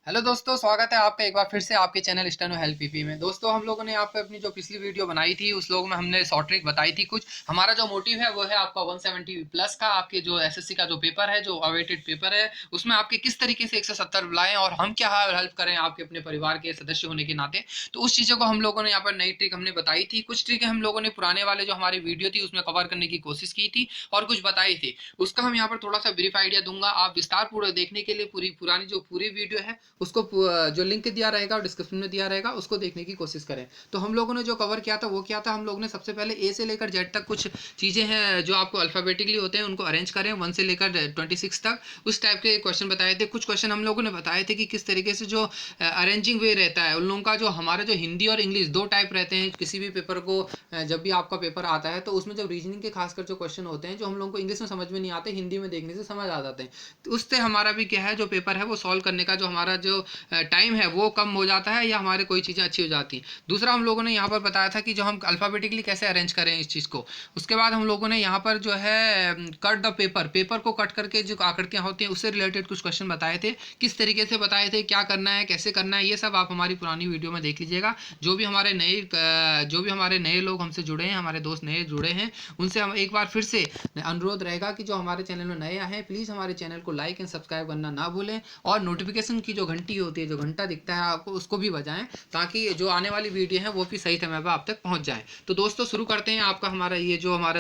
Hello दोस्तों, स्वागत है आपका एक बार फिर से आपके चैनल स्टेनो हेल्प पीपी में। दोस्तों, हम लोगों ने यहाँ पे अपनी जो पिछली वीडियो बनाई थी उस लोग में हमने शॉर्ट ट्रिक बताई थी। कुछ हमारा जो मोटिव है वो है आपका 170 प्लस का आपके जो एसएससी का जो पेपर है, जो अवेटेड पेपर है, उसमें आपके किस तरीके से 170 बुलाएं और हम क्या हेल्प करें आपके अपने परिवार के सदस्य होने के नाते। तो उस चीज़ों को हम लोगों ने यहाँ पर नई ट्रिक हमने बताई थी। कुछ ट्रिक हम लोगों ने पुराने वाले जो हमारी वीडियो थी उसमें कवर करने की कोशिश की थी और कुछ बताई थी। उसका हम यहाँ पर थोड़ा सा ब्रीफ आइडिया दूंगा। आप विस्तार पूर्वक देखने के लिए पूरी पुरानी जो पूरी वीडियो है उसको जो लिंक दिया रहेगा और डिस्क्रिप्शन में दिया रहेगा उसको देखने की कोशिश करें। तो हम लोगों ने जो कवर किया था वो क्या था, हम लोगों ने सबसे पहले ए से लेकर जेड तक कुछ चीज़ें हैं जो आपको अल्फ़ाबेटिकली होते हैं उनको अरेंज करें 1 से लेकर 26 तक। उस टाइप के क्वेश्चन बताए थे। कुछ क्वेश्चन हम लोगों ने बताए थे कि किस तरीके से जो अरेंजिंग वे रहता है उन लोगों का, जो हमारा जो हिंदी और इंग्लिश दो टाइप रहते हैं किसी भी पेपर को। जब भी आपका पेपर आता है तो उसमें जब रीजनिंग के खासकर जो क्वेश्चन होते हैं जो हम लोगों को इंग्लिश में समझ में नहीं आते, हिंदी में देखने से समझ आ जाते हैं। तो उससे हमारा भी क्या है, जो पेपर है वो सॉल्व करने का जो हमारा जो टाइम है वो कम हो जाता है या हमारे कोई चीज़ें अच्छी हो जाती हैं। दूसरा हम लोगों ने यहाँ पर बताया था कि जो हम अल्फ़ाबेटिकली कैसे अरेंज करें इस चीज़ को। उसके बाद हम लोगों ने यहाँ पर जो है कट द पेपर को कट करके जो आकृतियाँ होती हैं उससे रिलेटेड कुछ क्वेश्चन बताए थे। किस तरीके से बताए थे, क्या करना है, कैसे करना है, ये सब आप हमारी पुरानी वीडियो में देख लीजिएगा। जो भी हमारे नए लोग हमसे जुड़े हैं, हमारे दोस्त नए जुड़े हैं, उनसे हम एक बार फिर से अनुरोध रहेगा कि जो हमारे चैनल में नए आए हैं प्लीज़ हमारे चैनल को लाइक एंड सब्सक्राइब करना ना भूलें और नोटिफिकेशन की जो घंटी होती है, जो घंटा दिखता है आपको, उसको भी बजाएं ताकि जो आने वाली वीडियो है वो भी सही समय पर आप तक पहुंच जाए। तो दोस्तों शुरू करते हैं। आपका हमारा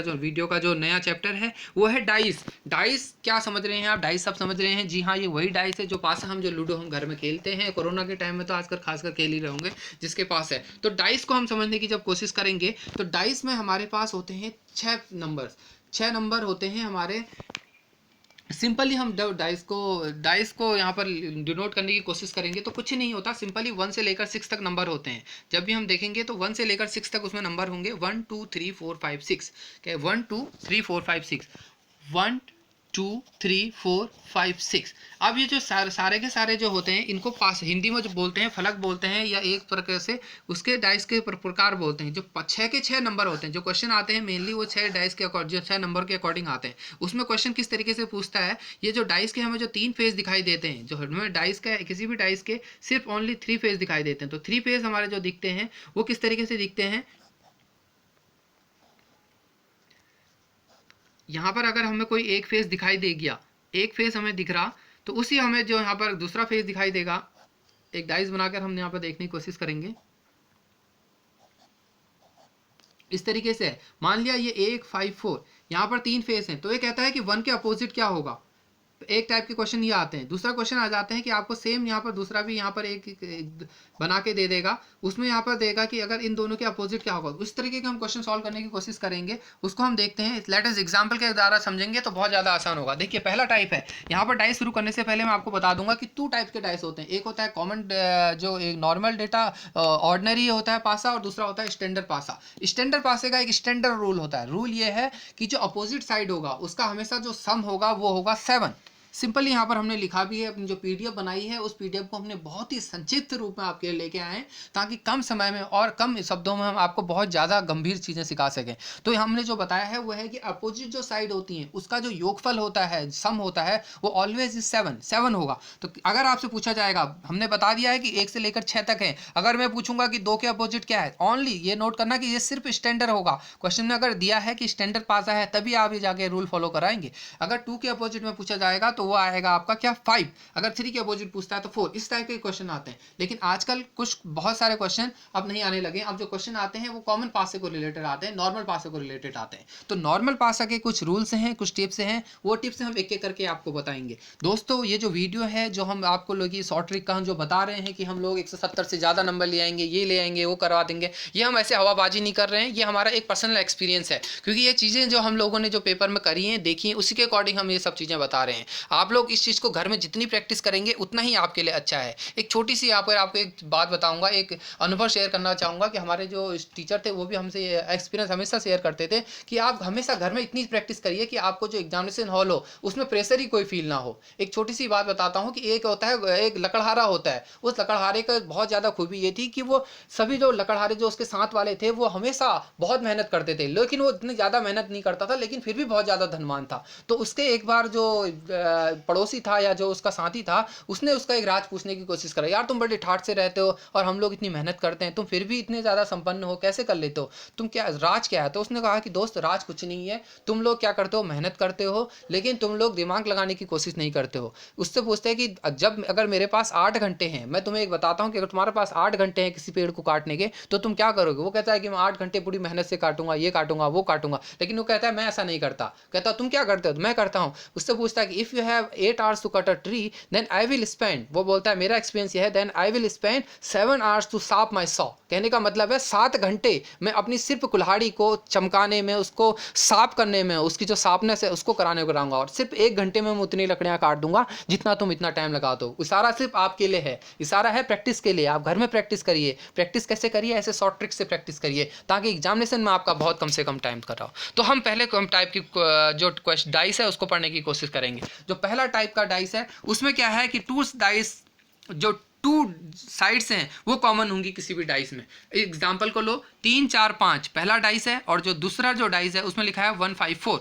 जो वीडियो का जो नया चैप्टर है वो है डाइस। डाइस क्या समझ रहे हैं आप? डाइस सब समझ रहे हैं? जी हाँ, ये वही डाइस है जो पास हम जो लूडो हम घर में खेलते हैं। कोरोना के टाइम में तो आजकल खासकर खेल ही रहे होंगे जिसके पास है। तो डाइस को हम समझने की जब कोशिश करेंगे तो डाइस में हमारे पास होते हैं 6 नंबर होते हैं हमारे। सिंपली हम जब डाइस को यहाँ पर डिनोट करने की कोशिश करेंगे तो कुछ नहीं होता। सिंपली 1 से लेकर 6 तक नंबर होते हैं। जब भी हम देखेंगे तो 1 से लेकर 6 तक उसमें नंबर होंगे 1 2 3 4 5 6। क्या 1 2 3 4 5 6, 1 2 3 4 5 6। अब ये जो सारे के सारे जो होते हैं इनको पास हिंदी में जो बोलते हैं फलक बोलते हैं, या एक प्रकार से उसके डाइस के प्रकार बोलते हैं। जो 6 नंबर होते हैं, जो क्वेश्चन आते हैं मेनली वो 6 डाइस के अकॉर्डिंग, जो 6 नंबर के अकॉर्डिंग आते हैं। उसमें क्वेश्चन किस तरीके से पूछता है, ये जो डाइस के हमें जो 3 फेज दिखाई देते हैं, जो हमें डाइस का किसी भी डाइस के सिर्फ ओनली 3 फेज दिखाई देते हैं। तो 3 फेज हमारे जो दिखते हैं वो किस तरीके से दिखते हैं। यहाँ पर अगर हमें कोई एक फेस दिखाई दे गया, एक फेस हमें दिख रहा, तो उसी हमें जो यहाँ पर दूसरा फेस दिखाई देगा। एक डाइस बनाकर हम यहाँ पर देखने की कोशिश करेंगे। इस तरीके से मान लिया ये 1 5 4, यहाँ पर 3 फेस हैं तो ये कहता है कि 1 के अपोजिट क्या होगा। तो एक टाइप के क्वेश्चन ये आते हैं। दूसरा क्वेश्चन आ जाते हैं कि आपको सेम यहाँ पर दूसरा भी यहाँ पर एक बना के दे देगा। उसमें यहाँ पर देगा कि अगर इन दोनों के अपोजिट क्या होगा। उस तरीके के हम क्वेश्चन सॉल्व करने की कोशिश करेंगे। उसको हम देखते हैं, लेट अस एग्जांपल के द्वारा समझेंगे तो बहुत ज़्यादा आसान होगा। देखिए पहला टाइप है। यहाँ पर डाइस शुरू करने से पहले मैं आपको बता दूंगा कि 2 टाइप के डाइस होते हैं। एक होता है कॉमन, जो एक नॉर्मल डेटा ऑर्डिनरी होता है पासा, और दूसरा होता है स्टैंडर्ड पासा। स्टैंडर्ड पासे का एक स्टैंडर्ड रूल होता है। रूल ये है कि जो अपोजिट साइड होगा उसका हमेशा जो सम होगा वो होगा 7। सिंपली यहाँ पर हमने लिखा भी है, अपनी जो पीडीएफ बनाई है उस पीडीएफ को हमने बहुत ही संक्षिप्त रूप में आपके लिए लेके आए हैं ताकि कम समय में और कम शब्दों में हम आपको बहुत ज़्यादा गंभीर चीज़ें सिखा सकें। तो हमने जो बताया है वो है कि अपोजिट जो साइड होती हैं उसका जो योगफल होता है, सम होता है, वो ऑलवेज 7 होगा। तो अगर आपसे पूछा जाएगा, हमने बता दिया है कि 1 से लेकर 6 तक है, अगर मैं पूछूंगा कि 2 के अपोजिट क्या है, ओनली ये नोट करना कि ये सिर्फ स्टैंडर्ड होगा। क्वेश्चन में अगर दिया है कि स्टैंडर्ड पासा है तभी आप ये जाके रूल फॉलो कराएंगे। अगर 2 के अपोजिट में पूछा जाएगा तो वो आएगा आपका क्या 5। अगर 3 के अपोजिट पूछता है तो 4। इस टाइप के क्वेश्चन आते हैं। लेकिन आजकल कुछ बहुत सारे क्वेश्चन अब नहीं आने लगे। अब जो क्वेश्चन आते हैं वो कॉमन पासे को रिलेटेड आते हैं, नॉर्मल पासे को रिलेटेड आते हैं। तो नॉर्मल पासा के कुछ रूल्स हैं, कुछ टिप्स हैं, वो टिप्स हम एक एक करके आपको बताएंगे। दोस्तों ये जो वीडियो है, जो हम आपको लोग की शॉर्ट ट्रिक का हम जो बता रहे हैं कि हम लोग 170 से ज़्यादा नंबर ले आएंगे, ये ले आएंगे, वो करवा देंगे, ये हम ऐसे हवाबाजी नहीं कर रहे हैं। ये हमारा एक पर्सनल एक्सपीरियंस है, क्योंकि ये चीज़ें जो हम लोगों ने जो पेपर में करी हैं, देखी हैं, उसी के अकॉर्डिंग हम ये सब चीज़ें बता रहे हैं। आप लोग इस चीज़ को घर में जितनी प्रैक्टिस करेंगे उतना ही आपके लिए अच्छा है। एक छोटी सी यहाँ पर आपको एक बात बताऊंगा, एक अनुभव शेयर करना चाहूँगा कि हमारे जो टीचर थे वो भी हमसे एक्सपीरियंस हमेशा शेयर करते थे कि आप हमेशा घर में इतनी प्रैक्टिस करिए कि आपको जो एग्जामिनेशन हॉल हो उसमें प्रेशर ही कोई फील ना हो। एक छोटी सी बात बताता हूँ कि एक होता है, एक लकड़हारा होता है। उस लकड़हारे का बहुत ज़्यादा खूबी ये थी कि वो सभी जो लकड़हारे जो उसके साथ वाले थे वो हमेशा बहुत मेहनत करते थे, लेकिन वो इतनी ज़्यादा मेहनत नहीं करता था, लेकिन फिर भी बहुत ज़्यादा धनवान था। तो उसके एक बार जो पड़ोसी था या जो उसका साथी था, उसने उसका एक राज पूछने की कोशिश करा, यार तुम बड़े ठाठ से रहते हो और हम लोग इतनी मेहनत करते हैं, तुम फिर भी इतने ज़्यादा संपन्न हो, कैसे कर लेते हो, तुम क्या राज क्या है। तो उसने कहा कि दोस्त राज कुछ नहीं है, तुम लोग क्या करते हो, मेहनत करते हो, लेकिन तुम लोग दिमाग लगाने की कोशिश नहीं करते हो। उससे पूछते हैं कि जब अगर मेरे पास 8 घंटे हैं, मैं तुम्हें एक बताता हूँ कि अगर तुम्हारे पास 8 घंटे हैं किसी पेड़ को काटने के, तो तुम क्या करोगे। वो कहता है कि मैं 8 घंटे पूरी मेहनत से काटूंगा, ये काटूंगा वो काटूंगा, लेकिन वो कहता है मैं ऐसा नहीं करता। कहता तुम क्या करते हो, तो मैं करता हूँ। उससे पूछता है कि if you have 8 hours to cut a tree then I will spend, वो बोलता है मेरा एक्सपीरियंस ये है, then I will spend 7 hours to sharp my saw. कहने का मतलब है 7 घंटे मैं अपनी सिर्फ कुल्हाड़ी को चमकाने में, उसको साफ करने में, उसकी जो शार्पनेस है उसको कराने को कराऊंगा, और सिर्फ 1 घंटे में मैं उतनी लकड़ियां काट दूंगा जितना तुम इतना टाइम लगा दो। इशारा सिर्फ आपके लिए है, इशारा है प्रैक्टिस के लिए। आप घर में प्रैक्टिस करिए। प्रैक्टिस कैसे करिए, ऐसे शॉर्ट ट्रिक से प्रैक्टिस करिए ताकि एग्जामिनेशन में आपका बहुत कम से कम टाइम कर रहा हो। तो हम पहले टाइप की जो डाइस है उसको पढ़ने की कोशिश करेंगे। जो पहला टाइप का डाइस है उसमें क्या है कि टू डाइस, जो टू साइड्स हैं वो कॉमन होंगी किसी भी डाइस में। एग्जाम्पल को लो, 3 4 5 पहला डाइस है, और जो दूसरा जो डाइस है उसमें लिखा है 1 5 4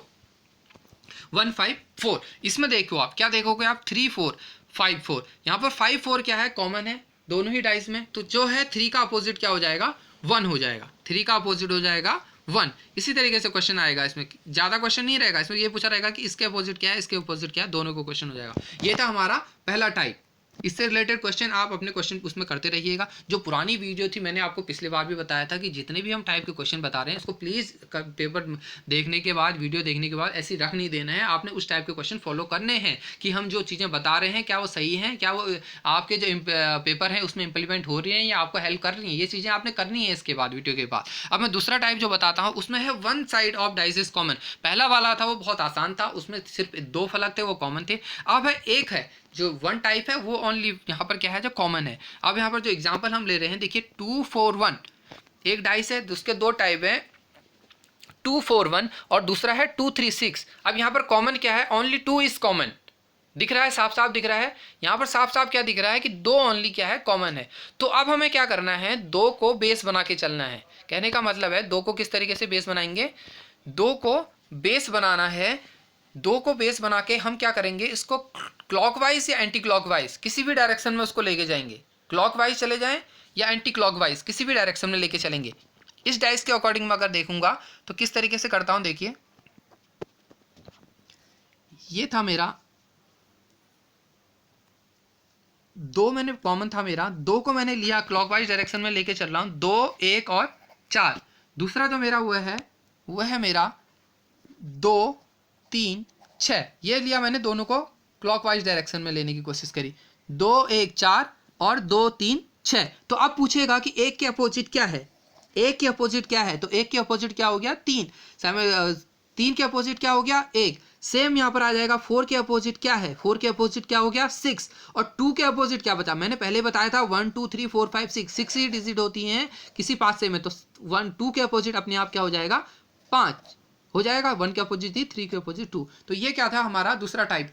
1 5 4। इसमें देखो आप क्या देखोगे, आप 3 4 5 4, यहाँ पर 5 4 क्या है, कॉमन है दोनों ही डाइस में। तो जो है 3 का अपोजिट क्या हो जाएगा, 1 हो जाएगा। 3 का अपोजिट हो जाएगा 1। इसी तरीके से क्वेश्चन आएगा, इसमें ज़्यादा क्वेश्चन नहीं रहेगा, इसमें ये पूछा रहेगा कि इसके अपोजिट क्या है, इसके अपोजिट क्या है, दोनों को क्वेश्चन हो जाएगा। ये था हमारा पहला टाइप। इससे रिलेटेड क्वेश्चन आप अपने क्वेश्चन उसमें करते रहिएगा। जो पुरानी वीडियो थी, मैंने आपको पिछली बार भी बताया था कि जितने भी हम टाइप के क्वेश्चन बता रहे हैं इसको प्लीज़ पेपर देखने के बाद, वीडियो देखने के बाद ऐसे रख नहीं देना है। आपने उस टाइप के क्वेश्चन फॉलो करने हैं कि हम जो चीज़ें बता रहे हैं क्या वो सही हैं, क्या वो आपके जो पेपर हैं उसमें इंप्लीमेंट हो रही हैं या आपको हेल्प कर रही हैं। ये चीज़ें आपने करनी है इसके बाद, वीडियो के बाद। अब मैं दूसरा टाइप जो बताता हूँ उसमें है 1 side of dice is common. पहला वाला था वो बहुत आसान था, उसमें सिर्फ 2 फलक थे वो कॉमन थे। अब है एक है जो 1 टाइप है वो ओनली यहाँ पर क्या है जो कॉमन है। अब यहाँ पर जो एग्जांपल हम ले रहे हैं देखिए 2 4 1, एक डाइस है उसके 2 टाइप है, 2 4 1 और दूसरा है 2 3 6। अब यहाँ पर कॉमन क्या है, ओनली 2 इज कॉमन। दिख रहा है, साफ साफ दिख रहा है यहाँ पर, साफ साफ क्या दिख रहा है कि 2 ओनली क्या है, कॉमन है। तो अब हमें क्या करना है, 2 को बेस बना के चलना है। कहने का मतलब है 2 को किस तरीके से बेस बनाएंगे, 2 को बेस बनाना है। 2 को बेस बना के हम क्या करेंगे, इसको क्लॉकवाइज या एंटी क्लॉकवाइज किसी भी डायरेक्शन में उसको लेके जाएंगे। क्लॉकवाइज चले जाएं या एंटी क्लॉकवाइज किसी भी डायरेक्शन में लेके चलेंगे। इस डाइस के अकॉर्डिंग मैं अगर देखूंगा तो किस तरीके से करता हूं, देखिए ये था मेरा 2, मैंने कॉमन था मेरा, 2 को मैंने लिया क्लॉकवाइज डायरेक्शन में लेके चल रहा हूं, 2 1 और 4। दूसरा जो मेरा वो है मेरा 2 3 6, ये लिया मैंने, दोनों को क्लॉकवाइज डायरेक्शन में लेने की कोशिश करी, 2 1 4 और 2 3 6। तो अब पूछेगा कि एक के अपोजिट क्या है, एक के अपोजिट क्या है, तो एक के अपोजिट क्या हो गया 3, 3 के अपोजिट क्या हो गया 1। सेम यहाँ पर आ जाएगा 4 के अपोजिट क्या है, 4 के अपोजिट क्या हो गया 6, और 2 के अपोजिट क्या बचा, मैंने पहले बताया था 1 2 3 4 5 6 ही डिजिट होती हैं किसी पासे में, तो 1 2 के अपोजिट अपने आप क्या हो जाएगा 5 हो जाएगा, 1 के अपोजिट 3, 3 के अपोजिट 2। तो ये क्या था, हमारा दूसरा टाइप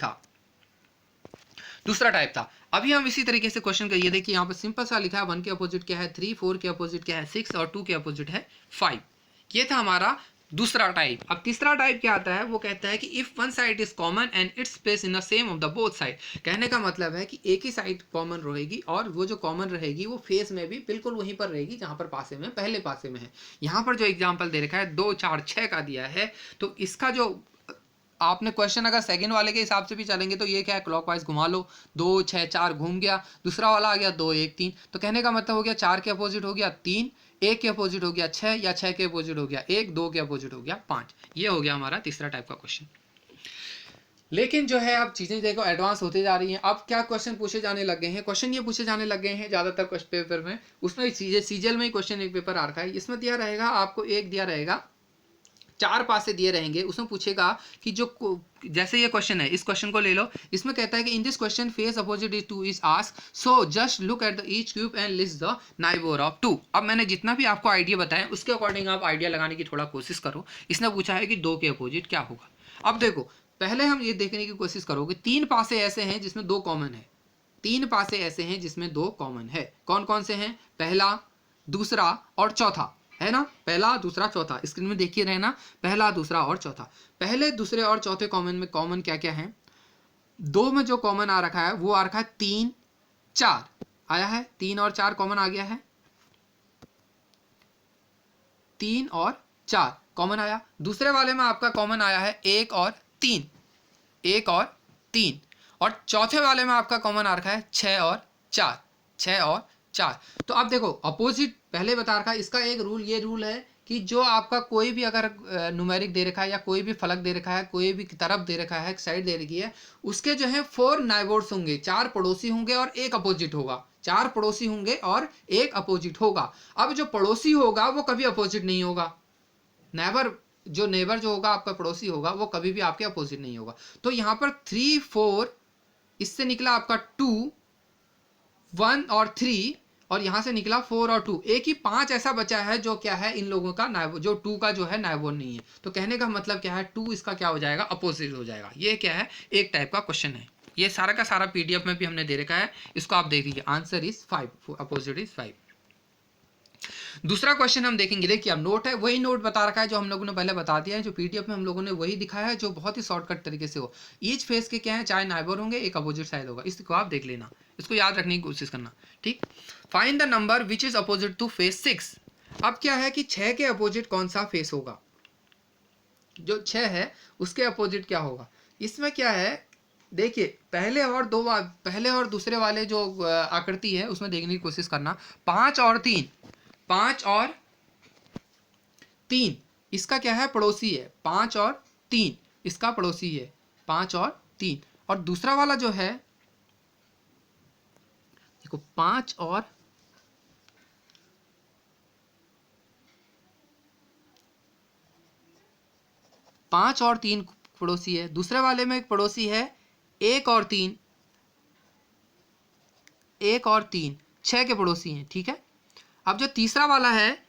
था। अभी हम इसी तरीके से क्वेश्चन करिए, देखिए यहाँ पर सिंपल सा लिखा है 1 के अपोजिट क्या है 3, 4 के अपोजिट क्या है 6 और 2 के अपोजिट है 5। ये था हमारा दूसरा टाइप। अब तीसरा टाइप क्या आता है, वो कहता है कि if one side is common and its place in the same of the both side. कहने का मतलब है कि एक ही साइड कॉमन रहेगी और वो जो कॉमन रहेगी वो फेस में भी बिल्कुल वहीं पर रहेगी जहां पर पासे में पहले पासे में है। यहाँ पर जो एग्जाम्पल दे रखा है 2 4 6 का दिया है, तो इसका जो आपने क्वेश्चन अगर सेकंड वाले के हिसाब से भी चलेंगे तो ये क्या है, क्लॉकवाइज घुमा लो, 2 6 4 घूम गया, दूसरा वाला आ गया 2 1 3। तो कहने का मतलब हो गया 4 के अपोजिट हो गया 3, 1 के अपोजिट हो गया 6, या 6 के अपोजिट हो गया 1, 2 के अपोजिट हो गया 5। ये हो गया हमारा तीसरा टाइप का क्वेश्चन। लेकिन जो है अब चीज़ें देखो एडवांस होते जा रही हैं। अब क्या क्वेश्चन पूछे जाने लग गए हैं, क्वेश्चन ये पूछे जाने लग गए हैं ज़्यादातर क्वेश्चन पेपर में, उसमें सीजीएल में ही क्वेश्चन एक पेपर आ रखा है, इसमें दिया रहेगा आपको, एक दिया रहेगा 4 पासे दिए रहेंगे, उसमें पूछेगा कि जो जैसे ये क्वेश्चन है, इस क्वेश्चन को ले लो, इसमें कहता है कि in this question face opposite is 2 is asked, so just look at the each cube and list the neighbour of 2। अब मैंने जितना भी आपको आइडिया बताया उसके अकॉर्डिंग आप आइडिया लगाने की थोड़ा कोशिश करो। इसने पूछा है कि 2 के अपोजिट क्या होगा। अब देखो पहले हम ये देखने की कोशिश करोगे, 3 पासे ऐसे हैं जिसमें 2 कॉमन है, 3 पासे ऐसे हैं जिसमें 2 कॉमन है। कौन कौन से हैं, पहला, दूसरा और चौथा, है ना, पहला दूसरा चौथा, स्क्रीन में देखिए रहना, पहला दूसरा और चौथा। पहले दूसरे और चौथे कॉमन में कॉमन क्या क्या है, 2 में जो कॉमन आ रखा है वो आ रखा है 3 4 आया है, 3 और 4 कॉमन आ गया है, 3 और 4 कॉमन आया। दूसरे वाले में आपका कॉमन आया है 1 और 3, 1 और 3, और चौथे वाले में आपका कॉमन आ रखा है 6 और 4, 6 और 4। तो आप देखो अपोजिट पहले बता रखा है, इसका एक रूल ये रूल है कि जो आपका कोई भी अगर न्यूमेरिक दे रखा है या कोई भी फलक दे रखा है, कोई भी तरफ दे रखा है, साइड दे रखी है, उसके जो है 4 नाइबोर्स होंगे, 4 पड़ोसी होंगे और एक अपोजिट होगा, 4 पड़ोसी होंगे और एक अपोजिट होगा। अब जो पड़ोसी होगा वो कभी अपोजिट नहीं होगा, नेबर जो होगा आपका पड़ोसी होगा वो कभी भी आपके अपोजिट नहीं होगा। तो यहाँ पर 3 4, इससे निकला आपका 2 1 और 3, और यहां से निकला 4 और 2, एक ही 5 ऐसा बचा है जो क्या है इन लोगों का नाइबोर, जो 2 का जो है नाइबोर नहीं है। तो कहने का मतलब क्या है, 2 इसका क्या हो जाएगा, अपोजिट हो जाएगा। ये क्या है, एक टाइप का क्वेश्चन है। ये सारा का सारा पीडीएफ में भी हमने दे रखा है, इसको आप देख लीजिए। Answer is 5, opposite is 5। दूसरा क्वेश्चन हम देखेंगे, देखिए अब नोट है, वही नोट बता रखा है जो हम लोगों ने पहले बता दिया है, जो पीडीएफ में हम लोगों ने वही दिखाया है, जो बहुत ही शॉर्टकट तरीके से हो। ईच फेस के क्या है, चाहे नाइबर होंगे, एक अपोजिट साइड होगा, इसको आप देख लेना, इसको याद रखने की कोशिश करना, ठीक। Find the number which is opposite to face 6। अब क्या है कि 6 के अपोजिट कौन सा फेस होगा, जो 6 है उसके अपोजिट क्या होगा। इसमें क्या है, देखिए पहले और दूसरे वाले जो आकृति है उसमें देखने की कोशिश करना। 5 और 3, 5 और 3 इसका क्या है, पड़ोसी है। 5 और 3 इसका पड़ोसी है, 5 और 3। और दूसरा वाला जो है, देखो 5 और 3 पड़ोसी है। दूसरे वाले में एक पड़ोसी है 1 और 3, 1 और 3 6 के पड़ोसी हैं, ठीक है। अब जो तीसरा वाला है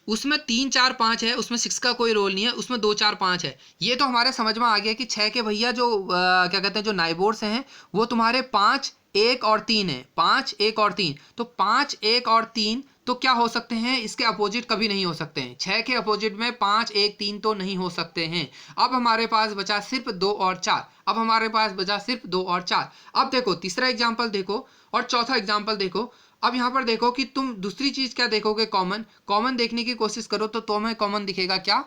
उसमें 3 4 5 है, उसमें 6 का कोई रोल नहीं है, उसमें 2 4 5 है। ये तो हमारे समझ में आ गया कि 6 के भैया जो क्या कहते हैं, जो नाइबोर्स हैं वो तुम्हारे 5 1 और 3 है, 5 1 और 3। तो 5 1 और 3 तो क्या हो सकते हैं, इसके अपोजिट कभी नहीं हो सकते हैं। 6 के अपोजिट में 5 1 3 तो नहीं हो सकते हैं। अब हमारे पास बचा सिर्फ 2 और 4, अब हमारे पास बचा सिर्फ 2 और 4। अब देखो तीसरा एग्जाम्पल देखो और चौथा एग्जाम्पल देखो। अब यहाँ पर देखो कि तुम दूसरी चीज क्या देखोगे, कॉमन देखने की कोशिश करो तो तुम्हें कॉमन दिखेगा क्या,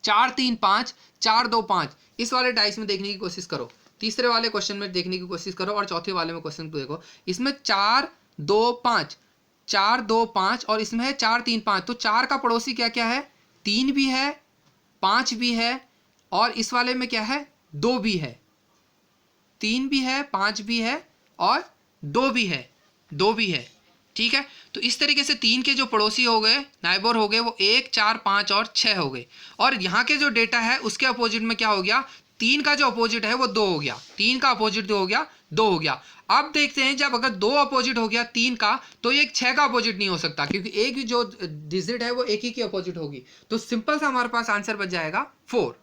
4 3 5, 4 2 5। इस वाले डाइस में देखने की कोशिश करो, तीसरे वाले क्वेश्चन में देखने की कोशिश करो और चौथे वाले में क्वेश्चन को देखो। इसमें 4 2 5, 4 2 5 और इसमें है 4 3 5। तो 4 का पड़ोसी क्या क्या है, 3 भी है, 5 भी है, और इस वाले में क्या है, 2 भी है, 3 भी है, 5 भी है और 2 भी है, 2 भी है, ठीक है। तो इस तरीके से 3 के जो पड़ोसी हो गए, नाइबर हो गए, वो 1 4 5 और 6 हो गए। और यहाँ के जो डेटा है उसके अपोजिट में क्या हो गया, 3 का जो अपोजिट है वो 2 हो गया, 3 का अपोजिट जो हो गया 2 हो गया। अब देखते हैं जब अगर 2 अपोजिट हो गया 3 का, तो ये 6 का अपोजिट नहीं हो सकता, क्योंकि एक ही जो डिजिट है वो एक ही की अपोजिट होगी। तो सिंपल सा हमारे पास आंसर बच जाएगा 4।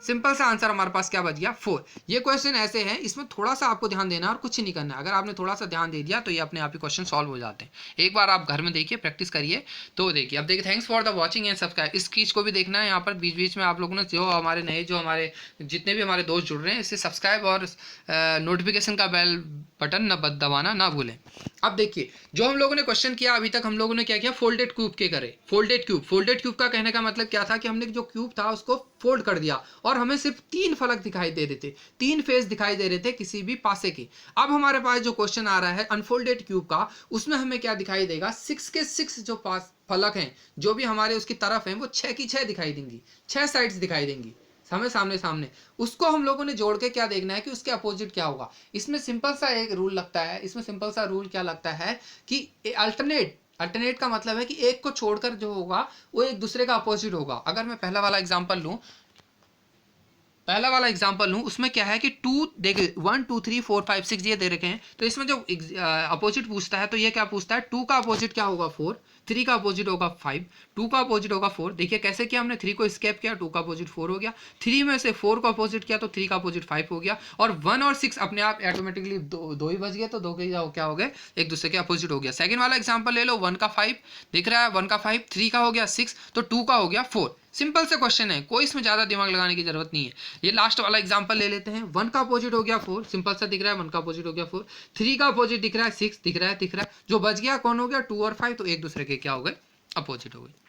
सिंपल सा आंसर हमारे पास क्या बच गया, 4। ये क्वेश्चन ऐसे हैं, इसमें थोड़ा सा आपको ध्यान देना और कुछ नहीं करना। अगर आपने थोड़ा सा ध्यान दे दिया तो ये अपने आप ही क्वेश्चन सॉल्व हो जाते हैं। एक बार आप घर में देखिए, प्रैक्टिस करिए तो देखिए। अब देखिए, thanks for the watching and subscribe. इस चीज़ को भी देखना है, यहाँ पर बीच बीच में आप लोगों ने जो हमारे जितने भी हमारे दोस्त जुड़ रहे हैं, इससे सब्सक्राइब और नोटिफिकेशन का बेल बटन न दबाना ना भूलें। अब देखिए, जो हम लोगों ने क्वेश्चन किया अभी तक, हम लोगों ने क्या किया, फोल्डेड क्यूब के करे। फोल्डेड क्यूब का कहने का मतलब क्या था कि हमने जो क्यूब था उसको फोल्ड कर दिया और हमें सिर्फ 3 फलक दिखाई दे रहे थे, 3 फेस दिखाई दे रहे थे किसी भी पासे के। अब हमारे पास जो क्वेश्चन आ रहा है अनफोल्डेड क्यूब का, उसमें हमें क्या दिखाई देगा, 6 के 6 जो पास फलक हैं, जो भी हमारे उसकी तरफ हैं, वो 6 की 6 दिखाई देंगी, 6 साइड्स दिखाई देंगी हमें सामने। उसको हम लोगों ने जोड़ के क्या देखना है कि उसके अपोजिट क्या होगा। इसमें सिंपल सा एक रूल लगता है, इसमें सिंपल सा रूल क्या लगता है कि अल्टरनेट का मतलब है कि एक को छोड़कर जो होगा वो एक दूसरे का अपोजिट होगा। अगर मैं पहला वाला एग्जांपल लूँ, उसमें क्या है कि 2 देखिए 1 2 3 4 5 6 ये दे रखे हैं। तो इसमें जो अपोजिट पूछता है, तो ये क्या पूछता है, 2 का अपोजिट क्या होगा 4, 3 का अपोजिट होगा 5, 2 का अपोजिट होगा 4। देखिए कैसे किया हमने, 3 को स्केप किया, 2 का अपोजिट 4 हो गया, 3 में से 4 को अपोजिट किया तो 3 का अपोजिट 5 हो गया, और 1 और 6 अपने आप ऑटोमेटिकली दो ही बच गए, तो 2 के क्या हो गए, एक दूसरे के अपोजिट हो गया। सेकंड वाला एग्जाम्पल ले लो, 1 का 5 दिख रहा है, 1 का 5, 3 का हो गया 6, तो 2 का हो गया 4। सिंपल से क्वेश्चन है, कोई इसमें ज़्यादा दिमाग लगाने की जरूरत नहीं है। ये लास्ट वाला एग्जांपल ले लेते हैं। 1 का अपोजिट हो गया 4, सिंपल सा दिख रहा है। 1 का अपोजिट हो गया 4, 3 का अपोजिट दिख रहा है 6, दिख रहा है। जो बच गया कौन हो गया, 2 और 5, तो एक दूसरे के क्या हो गए, अपोजिट हो गए।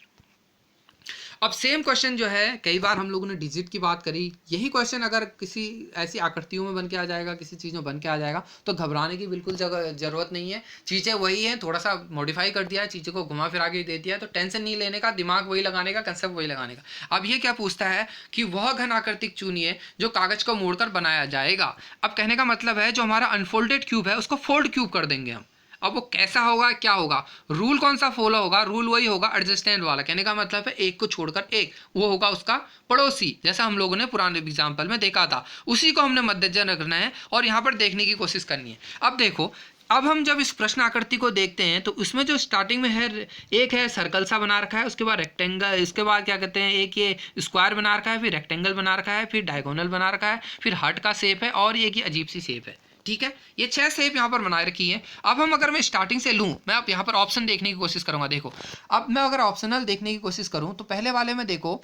अब सेम क्वेश्चन जो है, कई बार हम लोगों ने डिजिट की बात करी, यही क्वेश्चन अगर किसी ऐसी आकृतियों में बन के आ जाएगा, किसी चीज़ में बन के आ जाएगा, तो घबराने की बिल्कुल जरूरत नहीं है। चीज़ें वही हैं, थोड़ा सा मॉडिफाई कर दिया है, चीज़ों को घुमा फिरा के दे दिया है, तो टेंशन नहीं लेने का, दिमाग वही लगाने का, कंसेप्ट वही लगाने का। अब ये क्या पूछता है कि वह घन आकृतिक चुनिए जो कागज को मोड़कर बनाया जाएगा। अब कहने का मतलब है जो हमारा अनफोल्डेड क्यूब है उसको फोल्ड क्यूब कर देंगे हम। अब वो कैसा होगा, क्या होगा, रूल कौन सा फॉलो होगा, रूल वही होगा एडजस्टेंट वाला। कहने का मतलब है एक को छोड़कर एक, वो होगा उसका पड़ोसी, जैसा हम लोगों ने पुराने एग्जाम्पल में देखा था, उसी को हमने मद्देनजर रखना है और यहाँ पर देखने की कोशिश करनी है। अब देखो, अब हम जब इस प्रश्न आकृति को देखते हैं तो उसमें जो स्टार्टिंग में है, एक है सर्कल सा बना रखा है, उसके बाद रेक्टेंगल, इसके बाद क्या कहते हैं, एक ये स्क्वायर बना रखा है, फिर रेक्टेंगल बना रखा है, फिर डायगोनल बना रखा है, फिर हार्ट का शेप है और ये की अजीब सी शेप है। ठीक है, ये 6 शेप यहाँ पर बनाए रखी है। अब हम अगर मैं स्टार्टिंग से लूँ, मैं अब यहाँ पर ऑप्शन देखने की कोशिश करूँगा। देखो, अब मैं अगर ऑप्शनल देखने की कोशिश करूँ तो पहले वाले में देखो,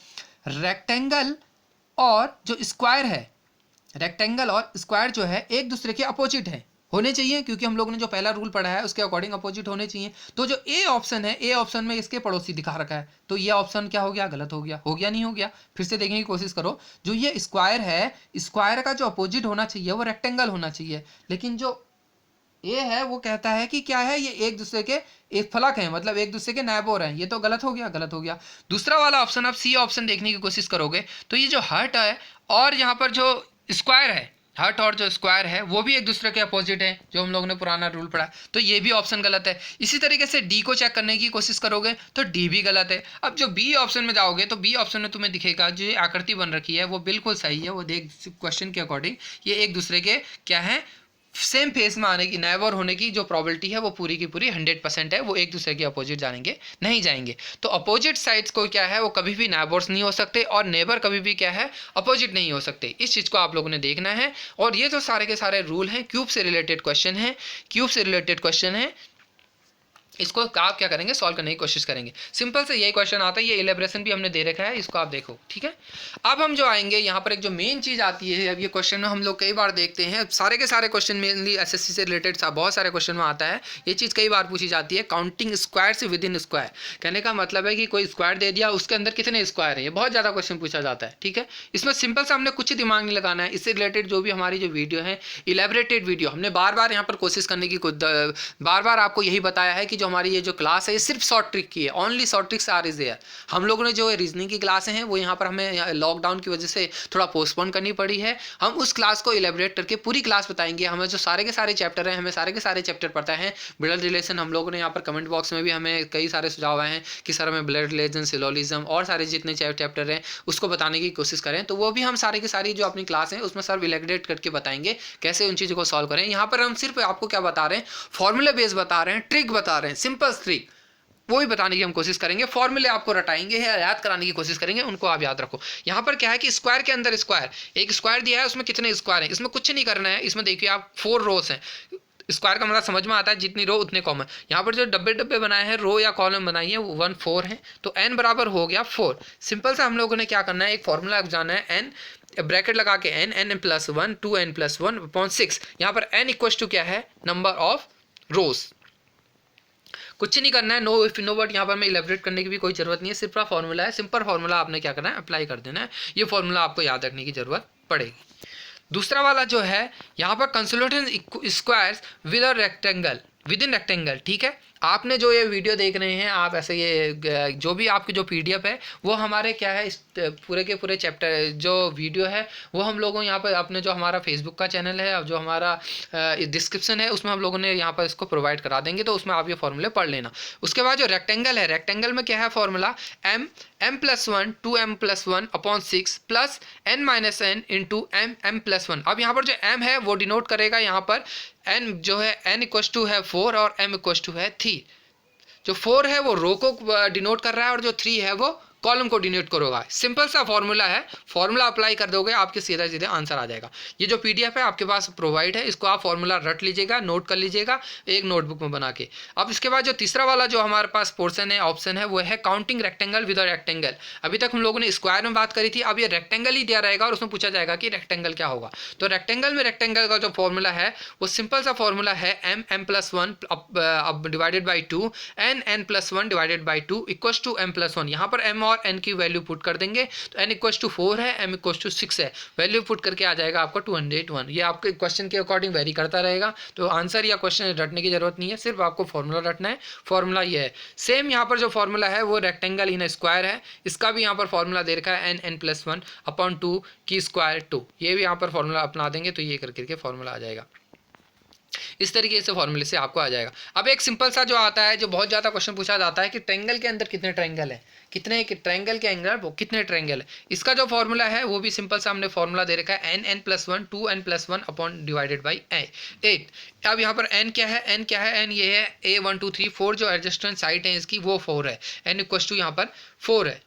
रेक्टेंगल और जो स्क्वायर है, रेक्टेंगल और स्क्वायर जो है एक दूसरे के अपोजिट है, होने चाहिए, क्योंकि हम लोगों ने जो पहला रूल पढ़ा है उसके अकॉर्डिंग अपोजिट होने चाहिए। तो जो ए ऑप्शन है, ए ऑप्शन में इसके पड़ोसी दिखा रखा है, तो ये ऑप्शन क्या हो गया, गलत हो गया। हो गया, नहीं हो गया, फिर से देखने की कोशिश करो। जो ये स्क्वायर है, स्क्वायर का जो अपोजिट होना चाहिए वो रेक्टेंगल होना चाहिए, लेकिन जो ए है वो कहता है कि क्या है, ये एक दूसरे के एक फलक है, मतलब एक दूसरे के नैबोर हैं, ये तो गलत हो गया, गलत हो गया। दूसरा वाला ऑप्शन, आप सी ऑप्शन देखने की कोशिश करोगे तो ये जो हर्ट है और यहाँ पर जो स्क्वायर है, हर्ट और जो स्क्वायर है वो भी एक दूसरे के अपोजिट है, जो हम लोगों ने पुराना रूल पढ़ा, तो ये भी ऑप्शन गलत है। इसी तरीके से डी को चेक करने की कोशिश करोगे तो डी भी गलत है। अब जो बी ऑप्शन में जाओगे तो बी ऑप्शन में तुम्हें दिखेगा जो आकृति बन रखी है वो बिल्कुल सही है, वो देख क्वेश्चन के अकॉर्डिंग ये एक दूसरे के क्या है, सेम फेस में आने की, नेबर होने की जो प्रोबेबिलिटी है वो पूरी की पूरी 100% है, वो एक दूसरे के अपोजिट जाएंगे नहीं जाएंगे। तो अपोजिट साइड्स को क्या है, वो कभी भी नेबर्स नहीं हो सकते और नेबर कभी भी क्या है, अपोजिट नहीं हो सकते। इस चीज़ को आप लोगों ने देखना है। और ये जो सारे के सारे रूल हैं, क्यूब से रिलेटेड क्वेश्चन है, क्यूब से रिलेटेड क्वेश्चन है, इसको आप क्या करेंगे, सॉल्व करने की कोशिश करेंगे। सिंपल से यही क्वेश्चन आता है, ये इलेबरेशन भी हमने दे रखा है, इसको आप देखो। ठीक है, अब हम जो आएंगे यहाँ पर एक जो मेन चीज़ आती है, अब ये क्वेश्चन में हम लोग कई बार देखते हैं, सारे के सारे क्वेश्चन मेनली एसएससी से रिलेटेड बहुत सारे क्वेश्चन में आता है, ये चीज़ कई बार पूछी जाती है, काउंटिंग स्क्वायर से विद इन स्क्वायर। कहने का मतलब है कि कोई स्क्वायर दे दिया, उसके अंदर कितने स्क्वायर है, ये बहुत ज़्यादा क्वेश्चन पूछा जाता है। ठीक है, इसमें सिंपल से हमने कुछ दिमाग नहीं लगाना है। इससे रिलेटेड जो भी हमारी जो वीडियो है, इलेबरेटेड वीडियो, हमने बार बार यहाँ पर कोशिश करने की, बार बार आपको यही बताया है कि जो हमारी ये जो क्लास ये सिर्फ शॉर्ट ट्रिक की है, only short tricks are is there. हम लोगों ने जो रीजनिंग की क्लासें हैं वो यहाँ पर हमें लॉकडाउन की वजह से थोड़ा पोस्टपोन करनी पड़ी है। हम उस क्लास को इलेबरेट करके पूरी क्लास बताएंगे। हमें जो सारे के सारे चैप्टर हैं, हमें सारे के सारे चैप्टर पता है। ब्लड रिलेशन हम लोगों ने यहाँ पर कमेंट बॉक्स में भी हमें कई सारे सुझाव आए हैं कि सर हमें ब्लड रिलेशन, सिलोलिज्म और सारे जितने चैप्टर हैं उसको बताने की कोशिश करें, तो वो भी हम सारे की सारी जो अपनी क्लास है उसमें सर इलेबरेट करके बताएंगे कैसे उन चीज़ों को सॉल्व करें। यहाँ पर हम सिर्फ आपको क्या बता रहे हैं, फॉर्मूला बेस बता रहे हैं, ट्रिक बता रहे हैं, सिंपल ट्रिक, वो भी बताने की हम कोशिश करेंगे। फॉर्मूले आपको रटाएंगे या याद कराने की कोशिश करेंगे, उनको आप याद रखो। यहाँ पर क्या है कि स्क्वायर के अंदर स्क्वायर, एक स्क्वायर दिया है, उसमें कितने स्क्वायर हैं, इसमें कुछ नहीं करना है। इसमें देखिए आप 4 रोज हैं, स्क्वायर का मतलब समझ में आता है, जितनी रो उतने कॉलम। यहाँ पर जो डब्बे डब्बे बनाए हैं, रो या कॉलम बनाई है, वो 1 4 है, तो n बराबर हो गया 4। सिंपल सा हम लोगों ने क्या करना है, एक फॉर्मूला जाना है, n ब्रैकेट लगा के n plus 1 2n plus 1 upon 6। यहाँ पर n इक्वल टू क्या है, नंबर ऑफ रोज। कुछ नहीं करना है, नो इफ नो बट, यहाँ पर मैं इलेबरेट करने की भी कोई जरूरत नहीं है, सिर्फ फॉर्मूला है, सिंपल फॉर्मूला आपने क्या करना है, अप्लाई कर देना है। ये फॉर्मूला आपको याद रखने की जरूरत पड़ेगी। दूसरा वाला जो है यहाँ पर consolidated squares with a rectangle, with in rectangle. ठीक है, आपने जो ये वीडियो देख रहे हैं आप, ऐसे ये जो भी आपकी जो पीडीएफ है वो हमारे क्या है, इस पूरे के पूरे चैप्टर जो वीडियो है वो हम लोगों यहाँ पर अपने जो हमारा फेसबुक का चैनल है, जो हमारा डिस्क्रिप्शन है उसमें हम लोगों ने यहाँ पर इसको प्रोवाइड करा देंगे, तो उसमें आप ये फॉर्मूले पढ़ लेना। उसके बाद जो रेक्टेंगल है, रेक्टेंगल में क्या है formula, m plus 1 2m plus 1 upon 6 plus n minus n into m plus 1। अब यहाँ पर जो m है वो डिनोट करेगा, यहाँ पर n जो है n इक्वल टू है 4 और m इक्वल टू है 3। जो 4 है वो रो को डिनोट कर रहा है और जो 3 है वो कॉलम को डिनोट करोगा। सिंपल सा फॉर्मूला है, फॉर्मूला अप्लाई कर दोगे आपके सीधा सीधे आंसर आ जाएगा। ये जो पीडीएफ है आपके पास प्रोवाइड है, इसको आप फॉर्मूला रट लीजिएगा, नोट कर लीजिएगा एक नोटबुक में बना के। अब इसके बाद जो तीसरा वाला जो हमारे पास पोर्शन है, ऑप्शन है, वो है काउंटिंग रेक्टेंगल विद रेक्टेंगल। अभी तक हम लोगों ने स्क्वायर में बात करी थी, अब ये रेक्टेंगल ही दिया रहेगा और उसमें पूछा जाएगा कि रेक्टेंगल क्या होगा। तो रेक्टेंगल में रेक्टेंगल का जो फॉर्मूला है वो सिंपल सा फॉर्मूला है m+1 अब divided by 2 n+1 divided by 2 equals to m+1। यहाँ पर m और n की वैल्यू पुट कर देंगे तो n इक्वल्स टू 4 है, m इक्वल्स टू 6 है, वैल्यू पुट करके आ जाएगा आपका 201। ये आपके क्वेश्चन के अकॉर्डिंग वेरी करता रहेगा, तो आंसर या क्वेश्चन रटने की जरूरत नहीं है, सिर्फ आपको फॉर्मूला रटना है। फॉर्मूला ये है। सेम यहाँ पर जो फॉर्मूला है वो रेक्टेंगल इन स्क्वायर है, इसका भी यहाँ पर फॉर्मूला दे रखा है n+1 अपॉन 2 की स्क्वायर 2। ये भी यहाँ पर फॉर्मूला अपना देंगे तो ये करके फॉर्मूला आ जाएगा। इस तरीके से फॉर्मूले से आपको आ जाएगा। अब एक सिंपल सा जो आता है, जो बहुत ज़्यादा क्वेश्चन पूछा जाता है कि ट्रायंगल के अंदर कितने ट्रायंगल है, कितने ट्रायंगल के अंदर वो कितने ट्रायंगल है। इसका जो फॉर्मूला है वो भी सिंपल सा हमने फॉर्मूला दे रखा है n+1 2n+1 upon divided by 8। अब यहाँ पर n क्या है, n क्या है, n ये है a1 2 3 4 जो एडजस्टेंट साइड है इसकी वो 4 है, n इक्वल्स टू यहाँ पर 4 है।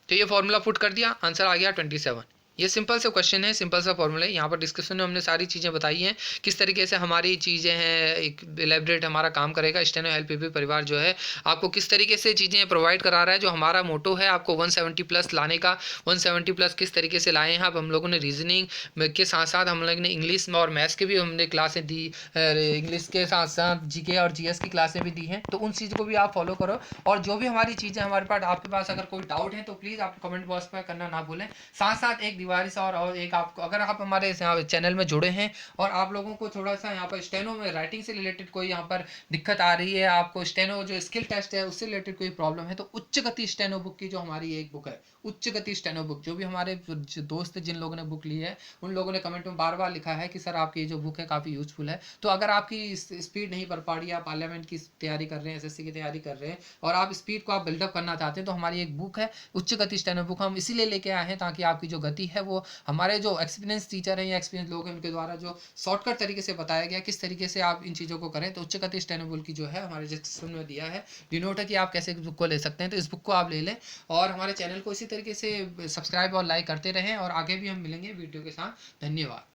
तो ये फॉर्मूला पुट कर दिया, आंसर आ गया 27। ये सिंपल सा क्वेश्चन है, सिंपल सा फॉर्मूला है। यहाँ पर डिस्कशन में हमने सारी चीज़ें बताई हैं, किस तरीके से हमारी चीज़ें हैं, एक एलेबरेट हमारा काम करेगा। स्टेनो हेल्प पीपी परिवार जो है आपको किस तरीके से चीज़ें प्रोवाइड करा रहा है। जो हमारा मोटो है आपको 170+ लाने का, 170+ किस तरीके से लाए हैं आप। हम लोगों ने रीजनिंग के साथ साथ हम लोग ने इंग्लिश और मैथ्स की भी हमने क्लासें दी, इंग्लिश के साथ साथ जीके और जीएस की क्लासें भी दी हैं। तो उन चीज़ों को भी आप फॉलो करो, और जो भी हमारी चीज़ें हमारे पास आपके पास अगर कोई डाउट है तो प्लीज़ आप कमेंट बॉक्स पर करना ना भूलें। साथ साथ एक दीवारी सा और एक आपको, अगर आप हमारे चैनल में जुड़े हैं और आप लोगों को थोड़ा सा यहाँ पर स्टेनो में राइटिंग से रिलेटेड कोई यहाँ पर दिक्कत आ रही है, आपको स्टेनो जो स्किल टेस्ट है उससे रिलेटेड कोई प्रॉब्लम है, तो उच्च गति स्टेनो बुक की जो हमारी एक बुक है, उच्च गति स्टेनो बुक, जो भी हमारे दोस्त जिन लोगों ने बुक ली है उन लोगों ने कमेंट में बार बार लिखा है कि सर आपकी ये जो बुक है काफ़ी यूजफुल है। तो अगर आपकी स्पीड नहीं बढ़ पा रही है, आप पार्लियामेंट की तैयारी कर रहे हैं, एसएससी की तैयारी कर रहे हैं और आप स्पीड को आप बिल्डअप करना चाहते हैं, तो हमारी एक बुक है उच्च गति स्टेनो बुक, हम इसीलिए लेके आए हैं ताकि आपकी जो गति है वो हमारे जो एक्सपीरियंस टीचर हैं या एक्सपीरियंस लोग हैं उनके द्वारा जो शॉर्टकट तरीके से बताया गया किस तरीके से आप इन चीज़ों को करें। तो उच्च गति स्टेनो बुक की जो है हमारे डिस्क्रिप्शन में दिया है, डिनोट है कि आप कैसे बुक को ले सकते हैं। तो इस बुक को आप ले लें और हमारे चैनल को इसी तरीके से सब्सक्राइब और लाइक करते रहें, और आगे भी हम मिलेंगे वीडियो के साथ। धन्यवाद।